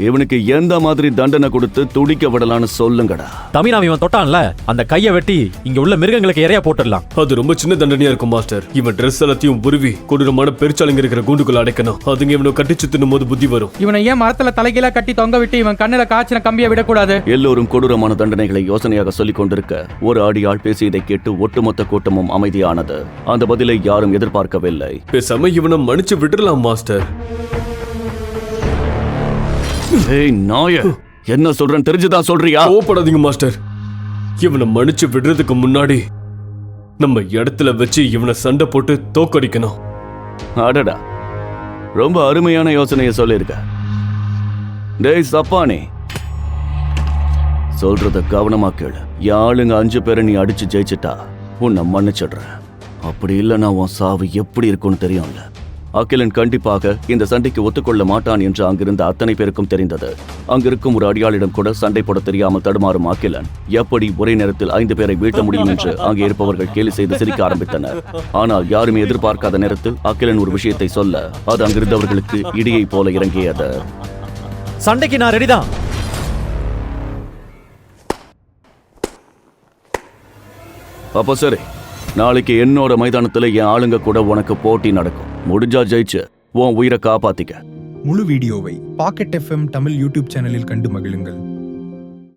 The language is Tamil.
இவனுக்கு எந்த மாதிரி தண்டனை கொடுத்து துடிக்க விடலான்னு சொல்லுங்கடா. தமிழ் இவன் தொட்டான்ல, அந்த கையை வெட்டி இங்க உள்ள மிருகங்களுக்கு இறையா போட்டுடலாம். அது ரொம்ப சின்ன தண்டனையா இருக்கும் மாஸ்டர். இவன் ட்ரெஸ் எல்லாத்தையும் உருவி கொடூரமான பெருச்சாலைங்க இருக்கிற கூண்டுக்குள்ள அடைக்கணும். அதுங்க இவனை கட்டிச்சு தின்னும் போது புத்தி வரும். இவனை ஏன் மரத்துல தலைகீழா கட்டி தொங்க விட்டு இவன் கண்ணுல காய்ச்சின கம்பியை விடக்கூடாது? எல்லோரும் கொடூரமான தண்டனைகளை யோசனையாக சொல்லிக் கொண்டிருக்க ஒரு அடியாள் பேசியதை கேட்டு ஒட்டுமொத்த கூட்டமும் அமைதியானது. அந்த பதிலை யாரும் எதிர்பார்க்கவில்லை. பேசாம இவனை மன்னிச்சு விட்டுறலாம் மாஸ்டர். ஏய் நாய, என்ன சொல்றேன்னு தெரிஞ்சுதான் சொல்றியா? கோவப்படாதீங்க மாஸ்டர். இவனை மன்னிச்சு விடுறதுக்கு முன்னாடி நம்ம இடத்துல வச்சு இவனை சண்டை போட்டு தோக்கடிக்கணும். அடடா, ரொம்ப அருமையான யோசனையை சொல்லிருக்க. டேய் சப்பானே, சொல்றத கவனமா கேளு. யாளுங்க 5 பேரை நீ அடிச்சு ஜெயிச்சிட்டா உன்னை மன்னிச்சிடுறேன். அப்படி இல்லைன்னா உன் சாவு எப்படி இருக்கும்னு தெரியும்ல. அகிலன் கண்டிப்பாக இந்த சண்டைக்கு ஒத்துக்கொள்ள மாட்டான் என்று அங்கிருந்த அத்தனை பேருக்கும் தெரிந்தது. அங்கிருக்கும் ஒரு அடியாளிடம் கூட சண்டை போட தெரியாமல் தடுமாறும் அகிலன் எப்படி ஒரே நேரத்தில் 5 பேரை வீழ்த்த முடியும் என்று அங்கே இருப்பவர்கள் கேலி செய்து சிரிக்க ஆரம்பித்தனர். ஆனால் யாருமே எதிர்பார்க்காத நேரத்தில் அகிலன் ஒரு விஷயத்தை சொல்ல அது அங்கிருந்தவர்களுக்கு இடியை போல இறங்கியது. சண்டைக்கு நான் ரெடிதான். அப்போ சரி, நாளைக்கு என்னோட மைதானத்துல என் ஆளுங்க கூட உனக்கு போட்டி நடக்கும். முடிஞ்சா ஜெயிச்சு உன் உயிரை காப்பாத்திக்க. முழு வீடியோவை பாக்கெட் FM தமிழ் யூடியூப் சேனலில் கண்டு மகிழுங்கள்.